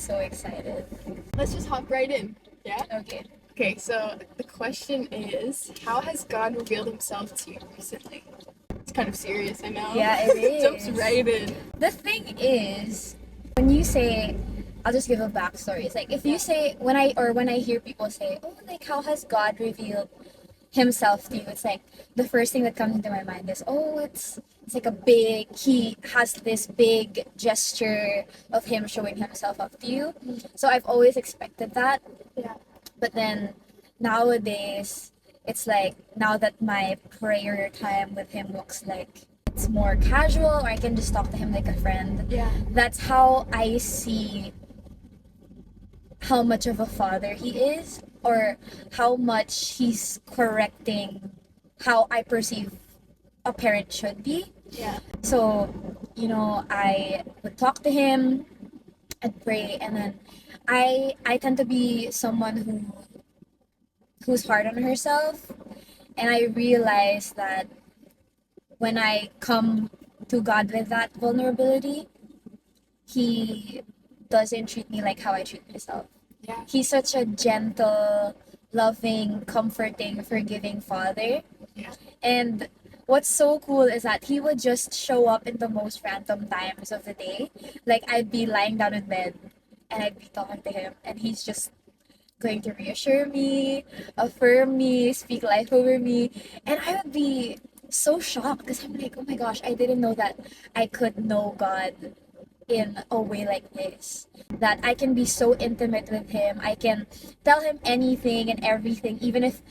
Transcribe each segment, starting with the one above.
so excited. Let's just hop right in. Yeah? Okay. Okay, so the question is, how has God revealed himself to you recently? It's kind of serious, I know. Yeah, it is. Jumps right in. The thing is, when you say, I'll just give a backstory. It's like if you say when I hear people say, "Oh, like how has God revealed himself to you?" It's like the first thing that comes into my mind is, "Oh, it's like a big he has this big gesture of him showing himself up to you." So I've always expected that. Yeah. But then nowadays, it's like now that my prayer time with him looks like it's more casual, or I can just talk to him like a friend. Yeah. That's how I see how much of a father he is, or how much he's correcting how I perceive a parent should be. Yeah. So, I would talk to him and pray, and then I tend to be someone who's hard on herself, and I realize that when I come to God with that vulnerability, he doesn't treat me like how I treat myself. Yeah. He's such a gentle, loving, comforting, forgiving father. Yeah. And what's so cool is that he would just show up in the most random times of the day. Like I'd be lying down in bed and I'd be talking to him, and he's just going to reassure me, affirm me, speak life over me. And I would be so shocked because I'm like, oh my gosh, I didn't know that I could know God in a way like this. That I can be so intimate with him. I can tell him anything and everything, even if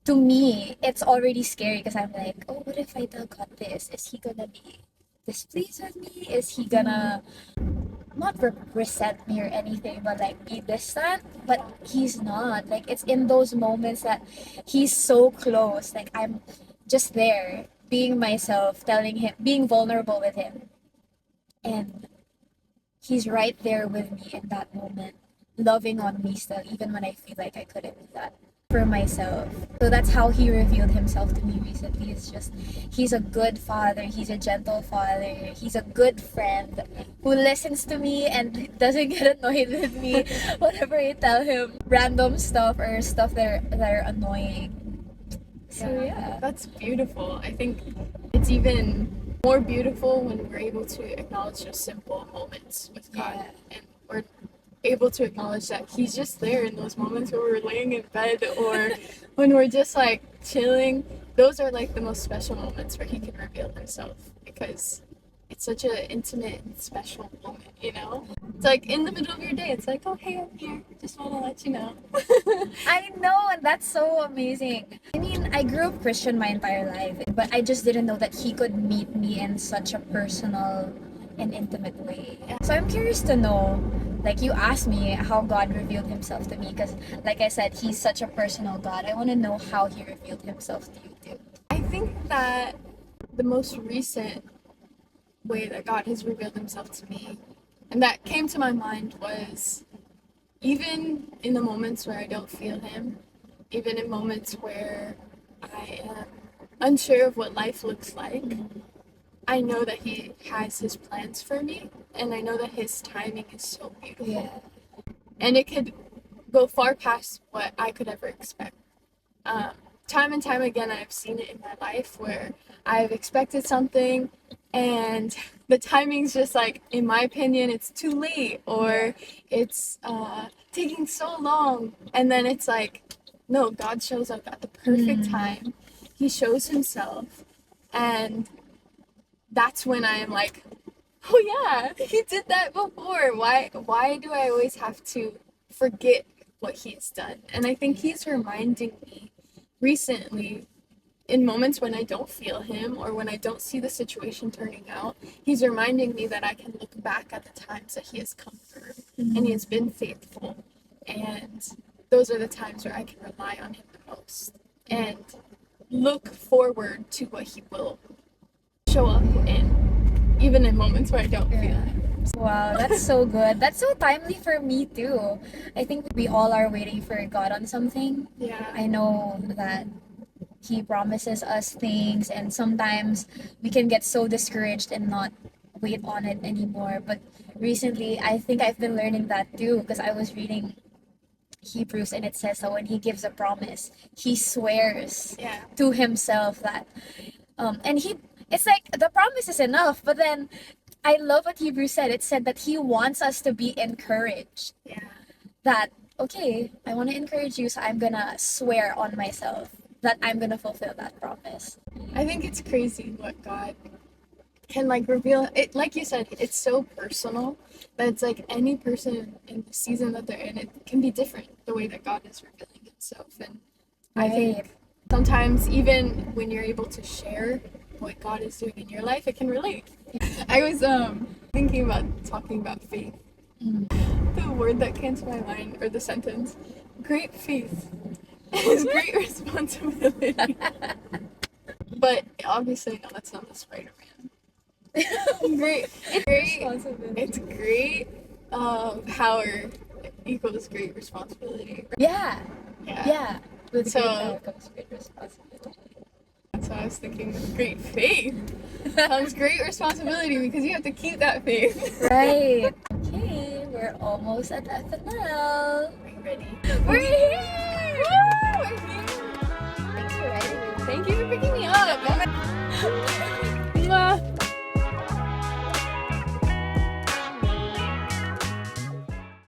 to me it's already scary because I'm like, oh, what if I tell God this? Is he gonna be displeased with me? Is he gonna not resent me or anything, but like be distant? But he's not. Like it's in those moments that he's so close. Like I'm just there, being myself, telling him, being vulnerable with him, and he's right there with me in that moment, loving on me still, even when I feel like I couldn't do that for myself. So that's how he revealed himself to me recently. It's just, he's a good father, he's a gentle father, he's a good friend who listens to me and doesn't get annoyed with me whenever I tell him random stuff or stuff that are annoying. So yeah. That's beautiful. I think it's even more beautiful when we're able to acknowledge those simple moments with God. Yeah. And we're able to acknowledge that he's just there in those moments where we're laying in bed or when we're just like chilling. Those are like the most special moments where he can reveal himself, because it's such an intimate and special moment, you know? It's like in the middle of your day, it's like, oh, hey, I'm here. Just want to let you know. I know, and that's so amazing. I mean, I grew up Christian my entire life, but I just didn't know that he could meet me in such a personal and intimate way. So I'm curious to know, like you asked me how God revealed himself to me, because like I said, he's such a personal God. I want to know how he revealed himself to you too. I think that the most recent way that God has revealed himself to me, and that came to my mind, was even in the moments where I don't feel him, even in moments where I am unsure of what life looks like, I know that he has his plans for me, and I know that his timing is so beautiful. Yeah. And it could go far past what I could ever expect. Time and time again, I've seen it in my life where I've expected something and the timing's just like, in my opinion, it's too late, or it's taking so long. And then it's like, no, God shows up at the perfect time. He shows himself. And that's when I am like, oh yeah, he did that before. Why do I always have to forget what he's done? And I think he's reminding me recently, in moments when I don't feel him or when I don't see the situation turning out, he's reminding me that I can look back at the times that he has come through and he has been faithful. And those are the times where I can rely on him the most and look forward to what he will show up in, even in moments where I don't feel him. Wow, that's so good. That's so timely for me too. I think we all are waiting for God on something. Yeah. I know that he promises us things, and sometimes we can get so discouraged and not weight on it anymore. But recently, I think I've been learning that too because I was reading Hebrews and it says that when he gives a promise, he swears Yeah. to himself that and he it's like the promise is enough, but then I love what Hebrews said. It said that he wants us to be encouraged. Yeah. That okay, I want to encourage you, so I'm gonna swear on myself that I'm gonna fulfill that promise. I think it's crazy what God can like reveal it. Like you said, it's so personal that it's like any person in the season that they're in, it can be different the way that God is revealing himself. And I think sometimes even when you're able to share what God is doing in your life, it can relate. I was thinking about talking about faith. The word that came to my mind, or the sentence, great faith is great responsibility. But obviously, no, that's not the Spider-Man. Great, it's great power equals great responsibility. Yeah, Yeah. yeah. With So- great power comes great responsibility. So I was thinking, with great faith comes great responsibility because you have to keep that faith. Right. Okay, we're almost at FNL. Are you ready? We're here! Woo! We're here! Thanks for writing. Thank you for picking me up.